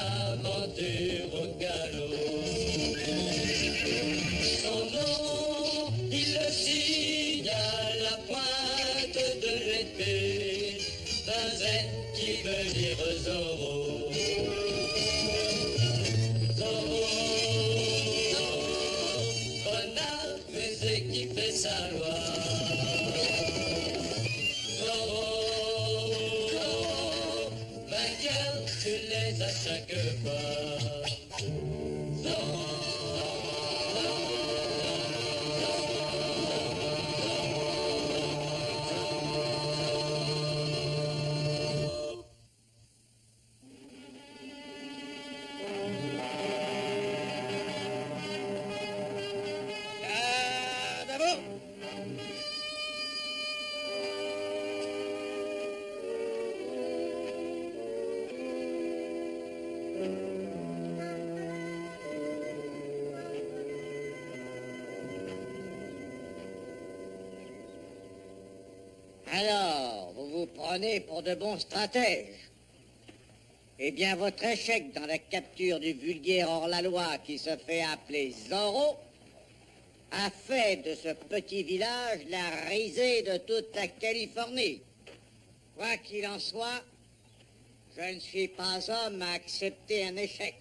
l'aventure au galop. Son nom, il le signe à la pointe de l'épée, d'un Z qui veut dire Zorro. Zorro, Zorro, connard, mais c'est qui fait sa loi. Zorro, Zorro, vainqueur, tu les as chaque fois. Zorro. Alors, vous vous prenez pour de bons stratèges. Eh bien, votre échec dans la capture du vulgaire hors-la-loi qui se fait appeler Zorro a fait de ce petit village la risée de toute la Californie. Quoi qu'il en soit, je ne suis pas homme à accepter un échec.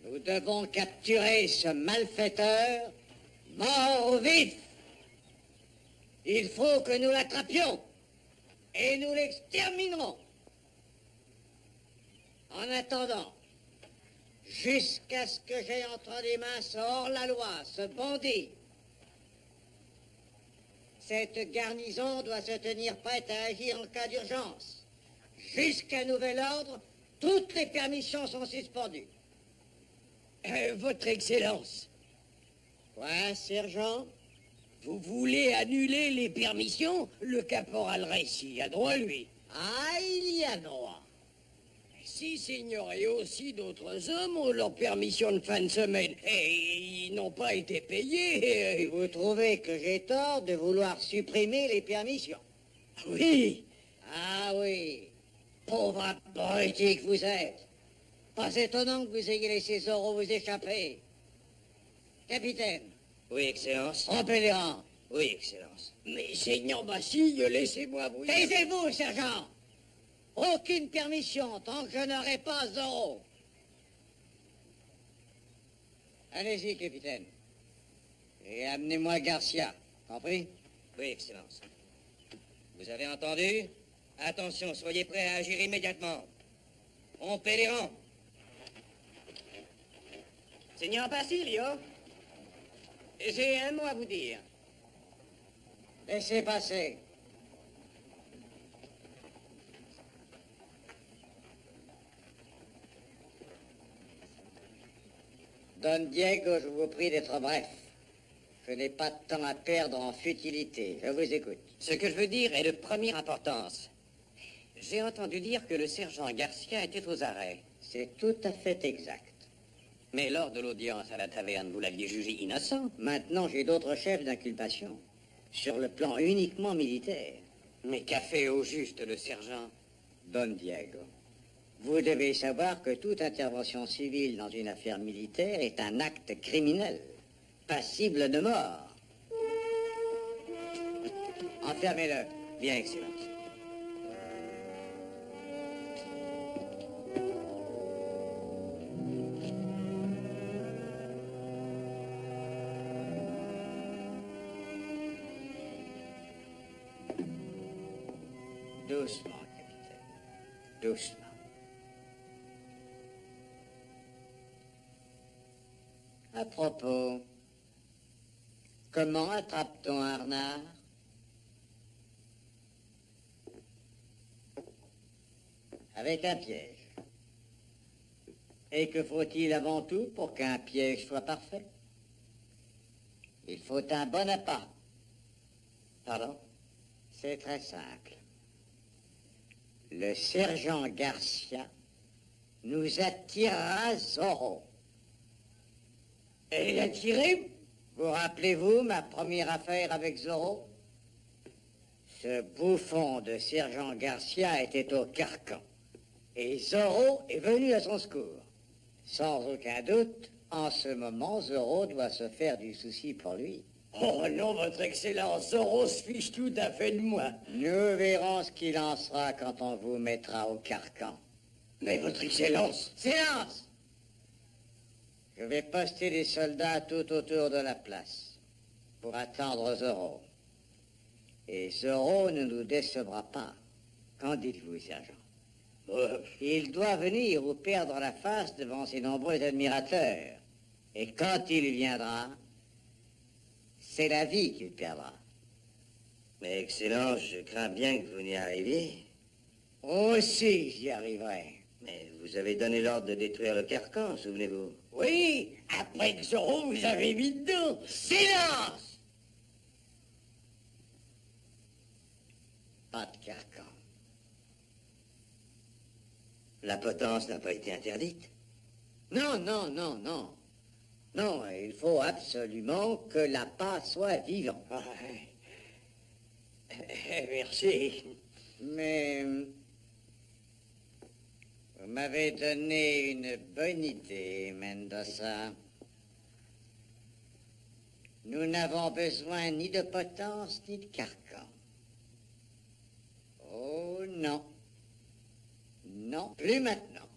Nous devons capturer ce malfaiteur mort ou vif. Il faut que nous l'attrapions et nous l'exterminerons. En attendant, jusqu'à ce que j'aie entre les mains ce hors-la-loi, ce bandit, cette garnison doit se tenir prête à agir en cas d'urgence. Jusqu'à nouvel ordre, toutes les permissions sont suspendues. Votre Excellence. Quoi, sergent? Vous voulez annuler les permissions? Le caporal Récy a droit, lui. Ah, il y a droit. Si, Seigneur, et aussi d'autres hommes ont leur permission de fin de semaine, et ils n'ont pas été payés. Vous trouvez que j'ai tort de vouloir supprimer les permissions? Oui. Ah oui, pauvre abruti que vous êtes. Pas étonnant que vous ayez laissé Zorro vous échapper. Capitaine. Oui, Excellence. Rompez les rangs. Oui, Excellence. Mais, Seigneur Bastille, laissez-moi vous... Taisez-vous, sergent. Aucune permission tant que je n'aurai pas Zorro. Allez-y, capitaine. Et amenez-moi Garcia. Compris? Oui, Excellence. Vous avez entendu? Attention, soyez prêts à agir immédiatement. Rompez les rangs. Signor Basilio, j'ai un mot à vous dire. Laissez passer. Don Diego, je vous prie d'être bref. Je n'ai pas de temps à perdre en futilité. Je vous écoute. Ce que je veux dire est de première importance. J'ai entendu dire que le sergent Garcia était aux arrêts. C'est tout à fait exact. Mais lors de l'audience à la taverne, vous l'aviez jugé innocent. Maintenant, j'ai d'autres chefs d'inculpation. Sur le plan uniquement militaire. Mais qu'a fait au juste le sergent? Don Diego, vous devez savoir que toute intervention civile dans une affaire militaire est un acte criminel, passible de mort. Enfermez-le. Bien, Excellence. Doucement, capitaine. Doucement. À propos, comment attrape-t-on un renard? Avec un piège. Et que faut-il avant tout pour qu'un piège soit parfait? Il faut un bon appât. Pardon? C'est très simple. Le sergent Garcia nous attirera Zorro. Et il a tiré? Vous rappelez-vous ma première affaire avec Zorro? Ce bouffon de sergent Garcia était au carcan. Et Zorro est venu à son secours. Sans aucun doute, en ce moment, Zorro doit se faire du souci pour lui. Oh non, votre Excellence, Zorro se fiche tout à fait de moi. Nous verrons ce qu'il en sera quand on vous mettra au carcan. Mais votre Excellence... Silence! Je vais poster des soldats tout autour de la place pour attendre Zorro. Et Zorro ne nous décevra pas. Qu'en dites-vous, sergent? Il doit venir ou perdre la face devant ses nombreux admirateurs. Et quand il viendra, c'est la vie qu'il perdra. Mais Excellence, je crains bien que vous n'y arriviez. Aussi, j'y arriverai. Mais vous avez donné l'ordre de détruire le carcan, souvenez-vous. Oui, après que Zorro vous avez mis dedans. Silence! Pas de carcan. La potence n'a pas été interdite. Non, non, non, non. Non, il faut absolument que l'appât soit vivant. Ah, merci. Mais vous m'avez donné une bonne idée, Mendoza. Nous n'avons besoin ni de potence ni de carcan. Oh non. Non, plus maintenant.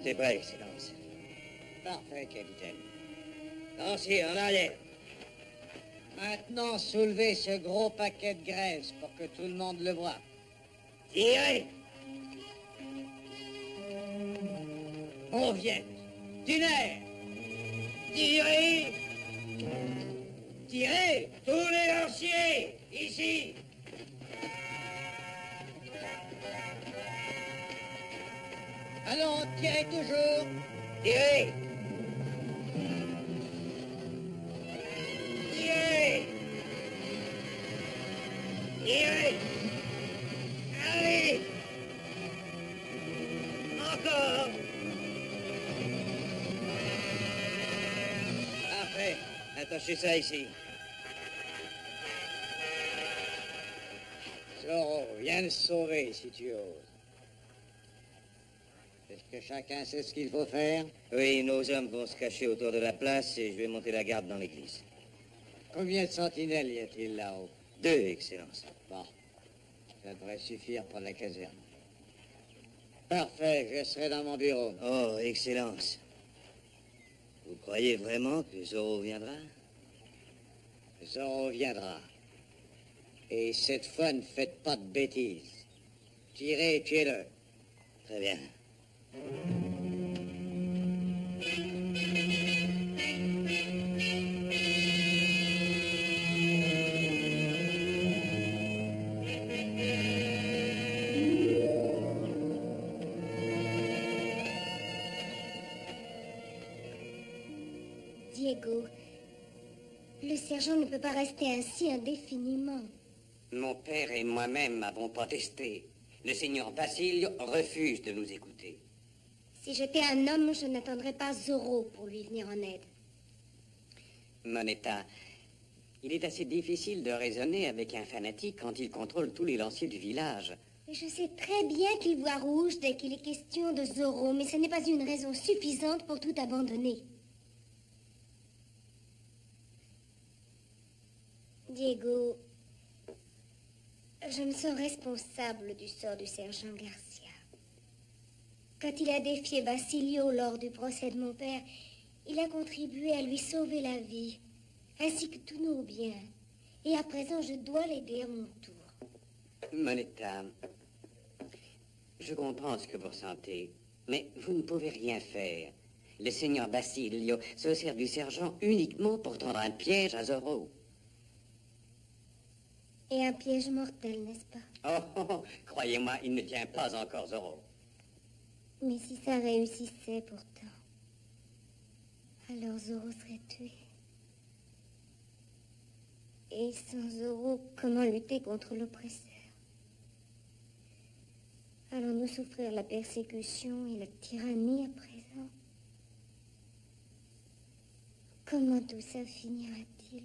C'est vrai, Excellence. Parfait, capitaine. Dansez en arrière. Maintenant, soulevez ce gros paquet de graisse pour que tout le monde le voie. Tirez. On vient. Du nerf. Tirez. Tirez. Tous les lanciers. Ici. Allons, tirez toujours. Tirez. Tirez. Tirez. Allez. Encore. Parfait. Attachez ça ici. Zorro, viens le sauver si tu oses. Est-ce que chacun sait ce qu'il faut faire? Oui, nos hommes vont se cacher autour de la place et je vais monter la garde dans l'église. Combien de sentinelles y a-t-il là-haut? 2, Excellence. Bon, ça devrait suffire pour la caserne. Parfait, je serai dans mon bureau. Oh, Excellence. Vous croyez vraiment que Zorro viendra? Zorro viendra. Et cette fois, ne faites pas de bêtises. Tirez et tuez-le. Très bien. Diego, le sergent ne peut pas rester ainsi indéfiniment. Mon père et moi-même avons protesté. Le seigneur Basilio refuse de nous écouter. Si j'étais un homme, je n'attendrais pas Zorro pour lui venir en aide. Moneta, il est assez difficile de raisonner avec un fanatique quand il contrôle tous les lanciers du village. Et je sais très bien qu'il voit rouge dès qu'il est question de Zorro, mais ce n'est pas une raison suffisante pour tout abandonner. Diego, je me sens responsable du sort du sergent Garcia. Quand il a défié Basilio lors du procès de mon père, il a contribué à lui sauver la vie, ainsi que tous nos biens. Et à présent, je dois l'aider à mon tour. Moneta, je comprends ce que vous ressentez, mais vous ne pouvez rien faire. Le seigneur Basilio se sert du sergent uniquement pour tendre un piège à Zorro. Et un piège mortel, n'est-ce pas? Oh, croyez-moi, il ne tient pas encore Zorro. Mais si ça réussissait pourtant, alors Zorro serait tué. Et sans Zorro, comment lutter contre l'oppresseur? Allons-nous souffrir la persécution et la tyrannie à présent? Comment tout ça finira-t-il?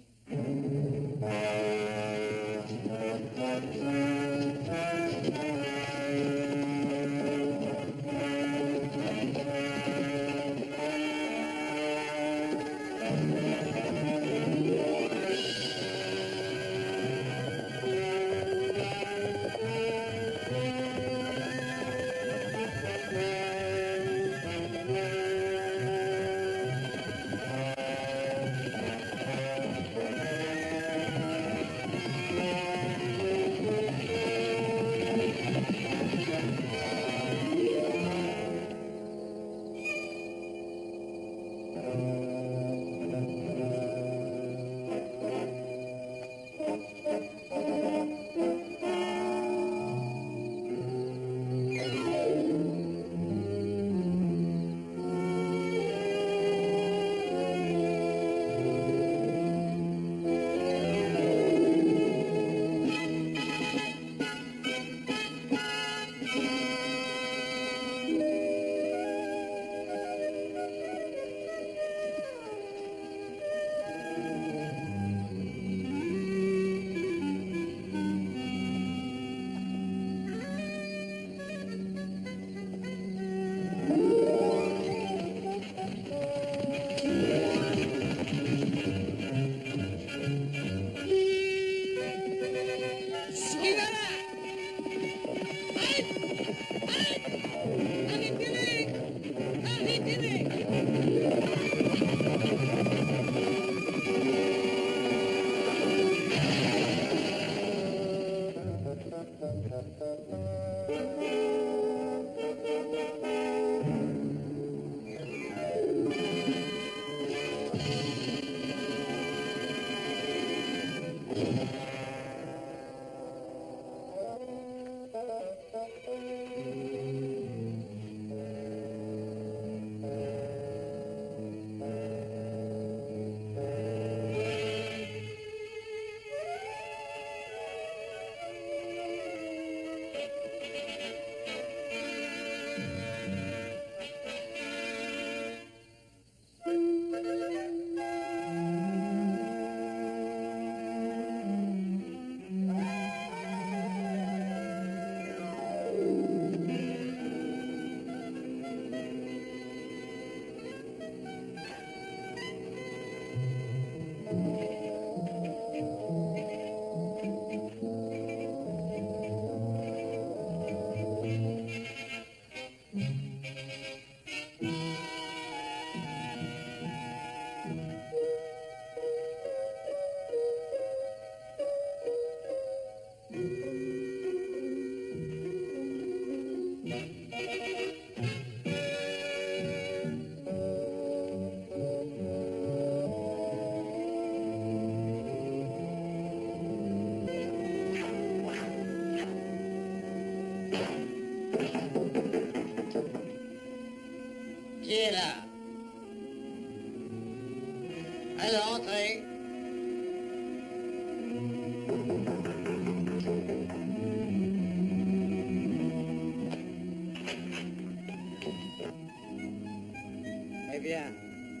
bien.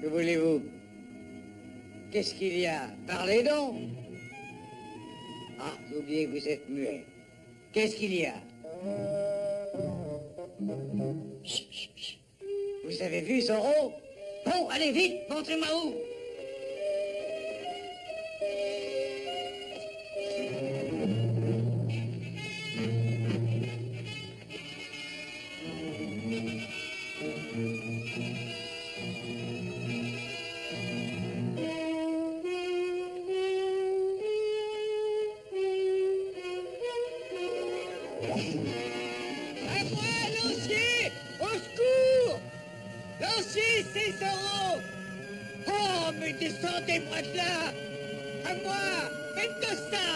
Que voulez-vous? Qu'est-ce qu'il y a? Parlez donc. Ah, j'ai oublié que vous êtes muet. Qu'est-ce qu'il y a? Chut, chut, chut. Vous avez vu Zorro? Bon, allez vite, montrez-moi où. À moi, lancier! Au secours! Lancier, c'est Zorro! Oh, mais descendez-moi de là! À moi! Mendoza!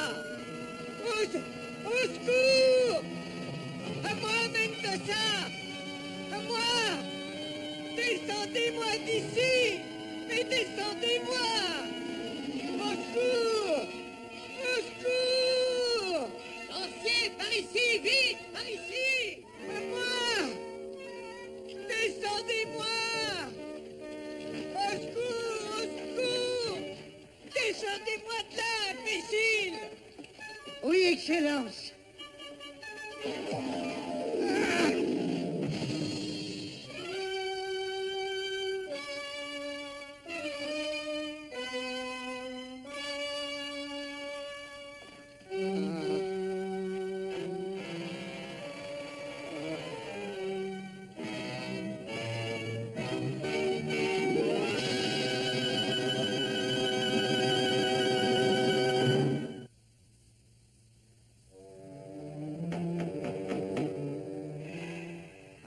Au secours! À moi, Mendoza! À moi! Descendez-moi d'ici! Mais descendez-moi! Au secours! Au secours! Lancier, par ici, vite! Par ici! À moi! Descendez-moi! Au secours! Au secours! Descendez-moi de là, imbécile! Oui, Excellence.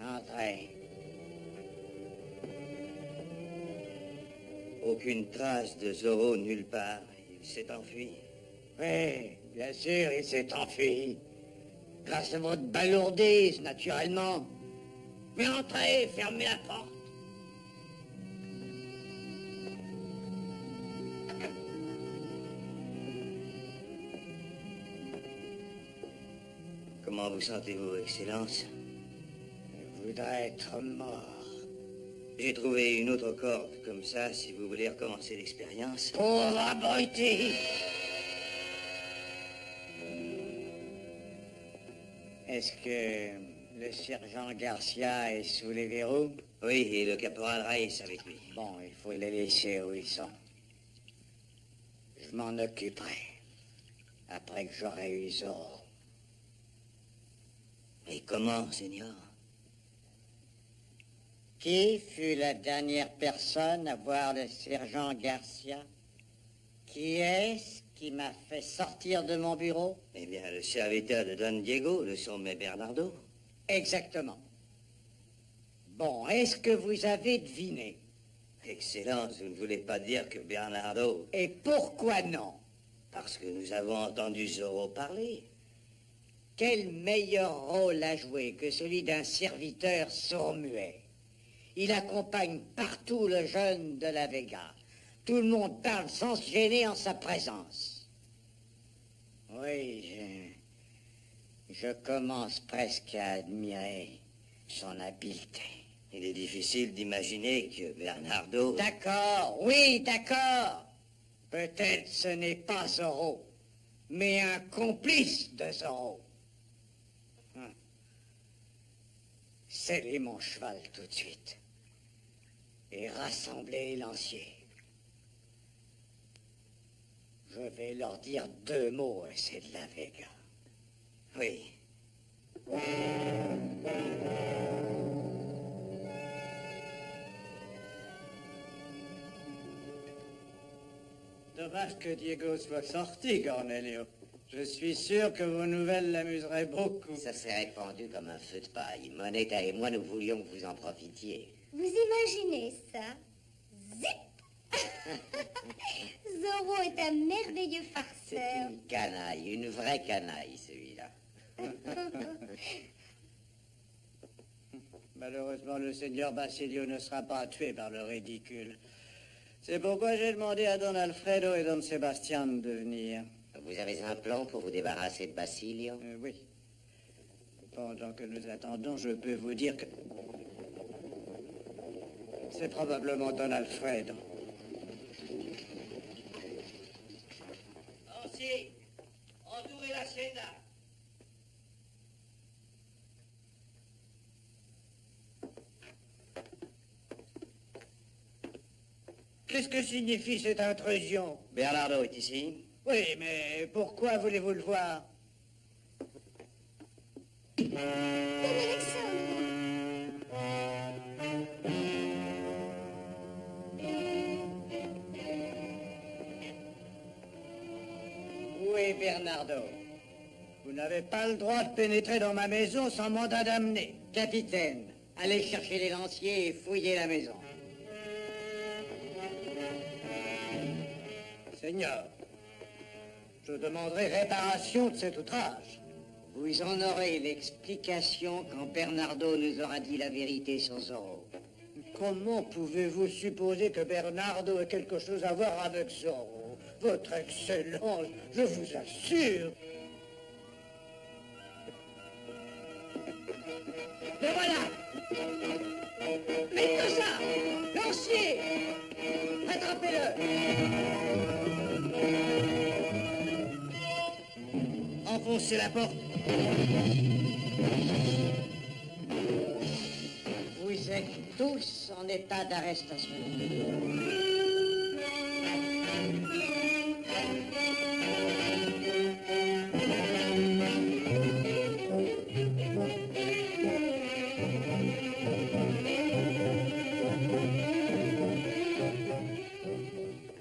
Entrez. Aucune trace de Zorro nulle part. Il s'est enfui. Oui, bien sûr, il s'est enfui. Grâce à votre balourdise, naturellement. Mais entrez, fermez la porte. Comment vous sentez-vous, Excellence? Je voudrais être mort. J'ai trouvé une autre corde, comme ça, si vous voulez recommencer l'expérience. Pauvre abruti! Est-ce que le sergent Garcia est sous les verrous? Oui, et le caporal Raïs avec lui. Bon, il faut les laisser où ils sont. Je m'en occuperai. Après que j'aurai eu Zorro. Et comment, Seigneur? Qui fut la dernière personne à voir le sergent Garcia? Qui est-ce qui m'a fait sortir de mon bureau? Eh bien, le serviteur de Don Diego, le sommet Bernardo. Exactement. Bon, est-ce que vous avez deviné? Excellence, vous ne voulez pas dire que Bernardo... Et pourquoi non? Parce que nous avons entendu Zorro parler. Quel meilleur rôle à jouer que celui d'un serviteur sourd-muet? Il accompagne partout le jeune de la Vega. Tout le monde parle sans se gêner en sa présence. Oui, je commence presque à admirer son habileté. Il est difficile d'imaginer que Bernardo... D'accord, oui, d'accord. Peut-être ce n'est pas Zorro, mais un complice de Zorro. Scellez mon cheval tout de suite et rassemblez les lanciers. Je vais leur dire 2 mots à ces de la Vega. Oui. Dommage que Diego soit sorti, Cornelio. Je suis sûr que vos nouvelles l'amuseraient beaucoup. Ça s'est répandu comme un feu de paille. Moneta et moi, nous voulions que vous en profitiez. Vous imaginez ça? Zip! Zorro est un merveilleux C'est farceur. une canaille, une vraie canaille, celui-là. Malheureusement, le seigneur Basilio ne sera pas tué par le ridicule. C'est pourquoi j'ai demandé à Don Alfredo et Don Sebastian de venir. Vous avez un plan pour vous débarrasser de Basilio? Oui. Pendant que nous attendons, je peux vous dire que... C'est probablement Don Alfredo. Lancier, entourez l'hacienda. Qu'est-ce que signifie cette intrusion? Bernardo est ici. Oui, mais pourquoi voulez-vous le voir? Don Alexandre. Où est Bernardo? Vous n'avez pas le droit de pénétrer dans ma maison sans mandat d'amener. Capitaine, allez chercher les lanciers et fouillez la maison. Seigneur, je demanderai réparation de cet outrage. Vous en aurez l'explication quand Bernardo nous aura dit la vérité sur Zorro. Comment pouvez-vous supposer que Bernardo ait quelque chose à voir avec Zorro? Votre Excellence, je vous assure. Le voilà! Mettez ça! Lancier! Attrapez-le! Enfoncez la porte. Vous êtes tous en état d'arrestation.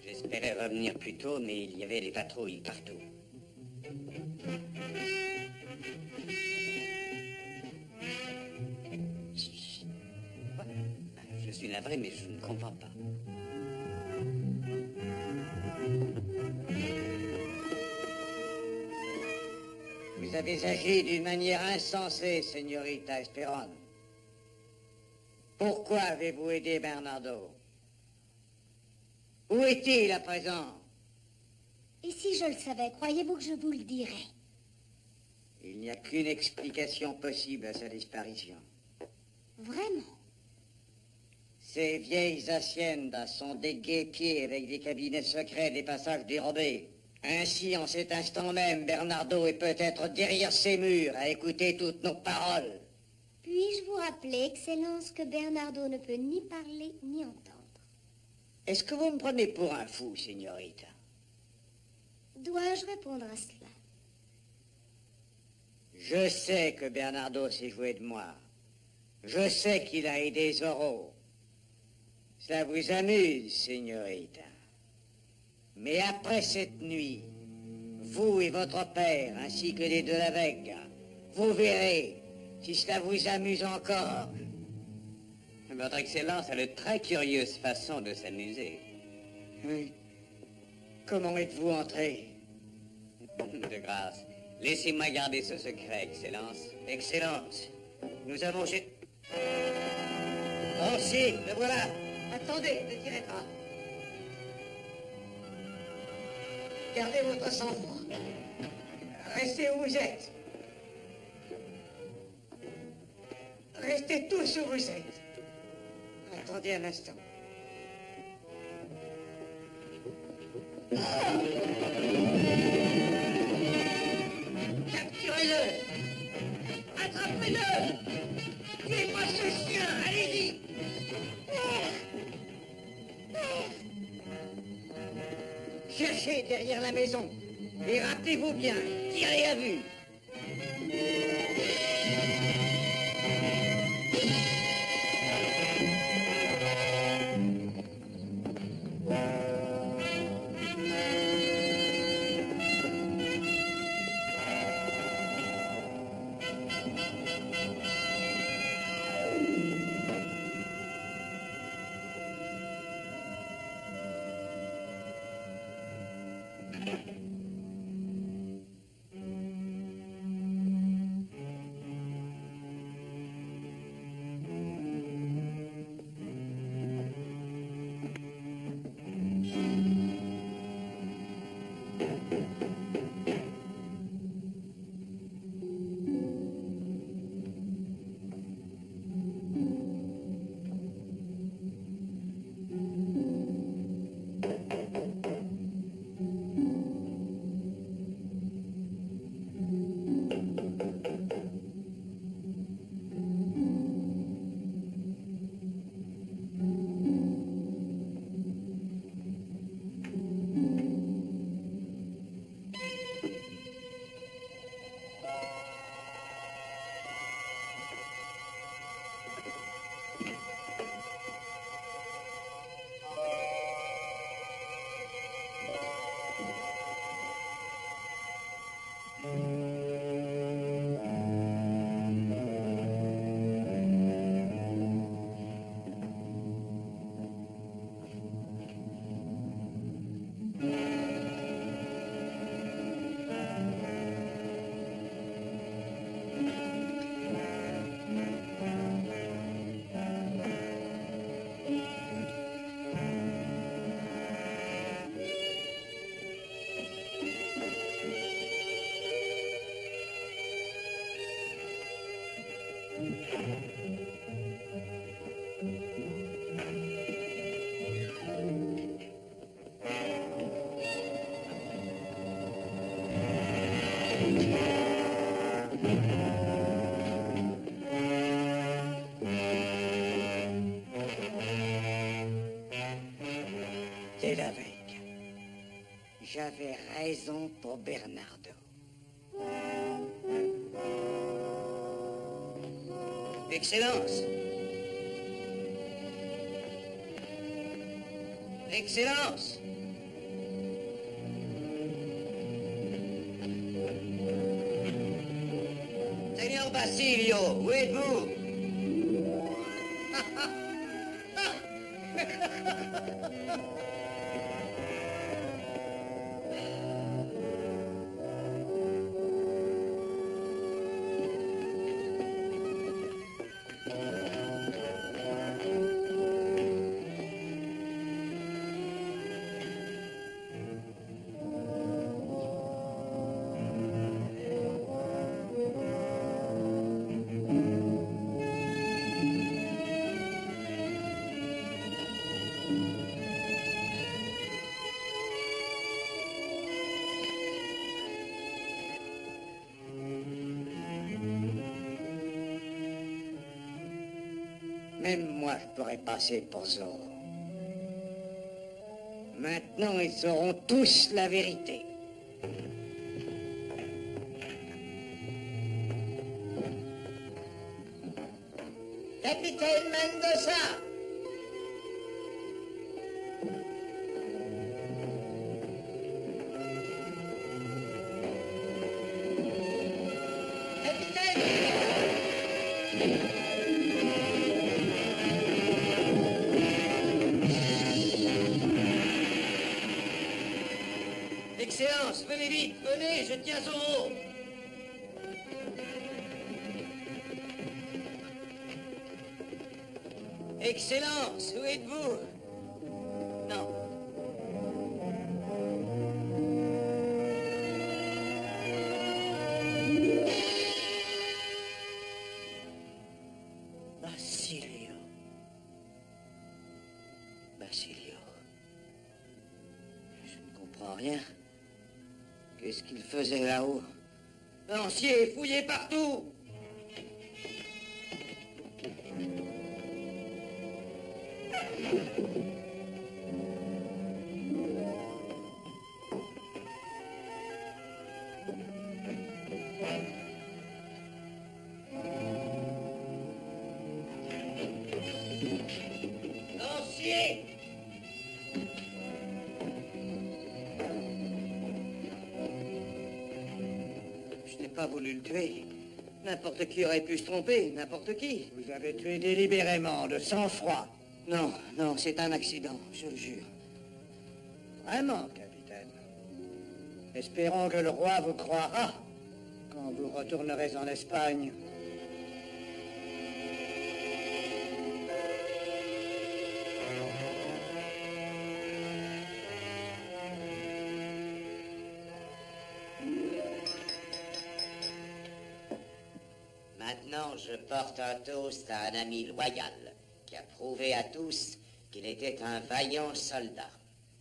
J'espérais revenir plus tôt, mais il y avait des patrouilles partout. Je suis navré, mais je ne comprends pas. Vous avez agi d'une manière insensée, Señorita Esperon. Pourquoi avez-vous aidé Bernardo? Où est-il à présent? Et si je le savais, croyez-vous que je vous le dirais? Il n'y a qu'une explication possible à sa disparition. Vraiment? Ces vieilles haciendas sont des guêpiers avec des cabinets secrets, des passages dérobés. Ainsi, en cet instant même, Bernardo est peut-être derrière ces murs à écouter toutes nos paroles. Puis-je vous rappeler, Excellence, que Bernardo ne peut ni parler ni entendre? Est-ce que vous me prenez pour un fou, Señorita? Dois-je répondre à cela? Je sais que Bernardo s'est joué de moi. Je sais qu'il a aidé Zorro. Ça vous amuse, Señorita. Mais après cette nuit, vous et votre père, ainsi que les de la Vega, vous verrez si cela vous amuse encore. Votre Excellence a de très curieuse façon de s'amuser. Oui. Comment êtes-vous entré? De grâce, laissez-moi garder ce secret, Excellence. Excellence, nous avons... Oh si, le voilà. Attendez, ne tirez pas. Gardez votre sang-froid. Restez où vous êtes. Restez tous où vous êtes. Attendez un instant. Capturez-le. Attrapez-le. Tuez-moi ce chien, allez-y. Cherchez derrière la maison. Et rappelez-vous bien, tirez à vue. C'est la veille. J'avais raison pour Bernardo. Excellence. Excellence. Seigneur Basilio, où êtes-vous? Même moi, je pourrais passer pour Zorro. Maintenant, ils sauront tous la vérité. Capitaine Mendoza! Excellence, venez vite, venez, je tiens Zorro. Excellence, où êtes-vous? Non. Basilio. Basilio. Je ne comprends rien. Qu'est-ce qu'il faisait là-haut? Lancier, fouillez partout. Lancier! Je n'ai pas voulu le tuer. N'importe qui aurait pu se tromper, n'importe qui. Vous avez tué délibérément, de sang-froid. Non, non, c'est un accident, je le jure. Vraiment, capitaine. Espérons que le roi vous croira quand vous retournerez en Espagne. Maintenant, je porte un toast à un ami loyal qui a prouvé à tous qu'il était un vaillant soldat.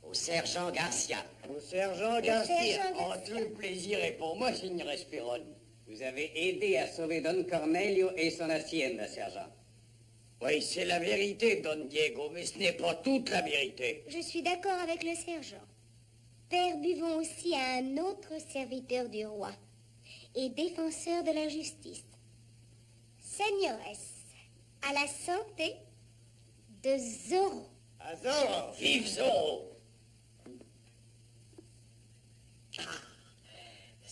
Au sergent Garcia. Au sergent Garcia. Oh, tout le plaisir est pour moi, Signor Esperon. Vous avez aidé à sauver Don Cornelio et son hacienda, sergent. Oui, c'est la vérité, Don Diego, mais ce n'est pas toute la vérité. Je suis d'accord avec le sergent. Père buvons aussi à un autre serviteur du roi et défenseur de la justice. Señores, à la santé de Zorro. À Zorro, vive Zorro!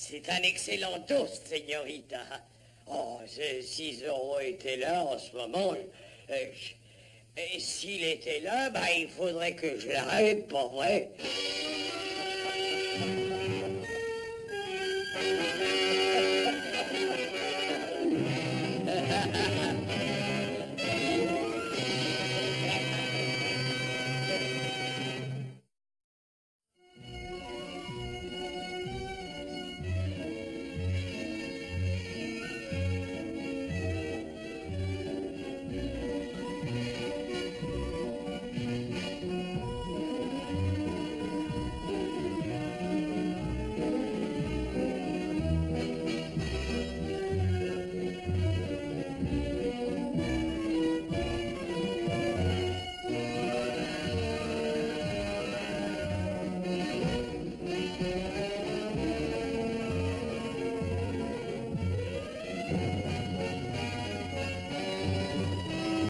C'est un excellent toast, señorita. Oh, si Zorro était là en ce moment, et s'il était là, bah, il faudrait que je l'arrête, pas vrai?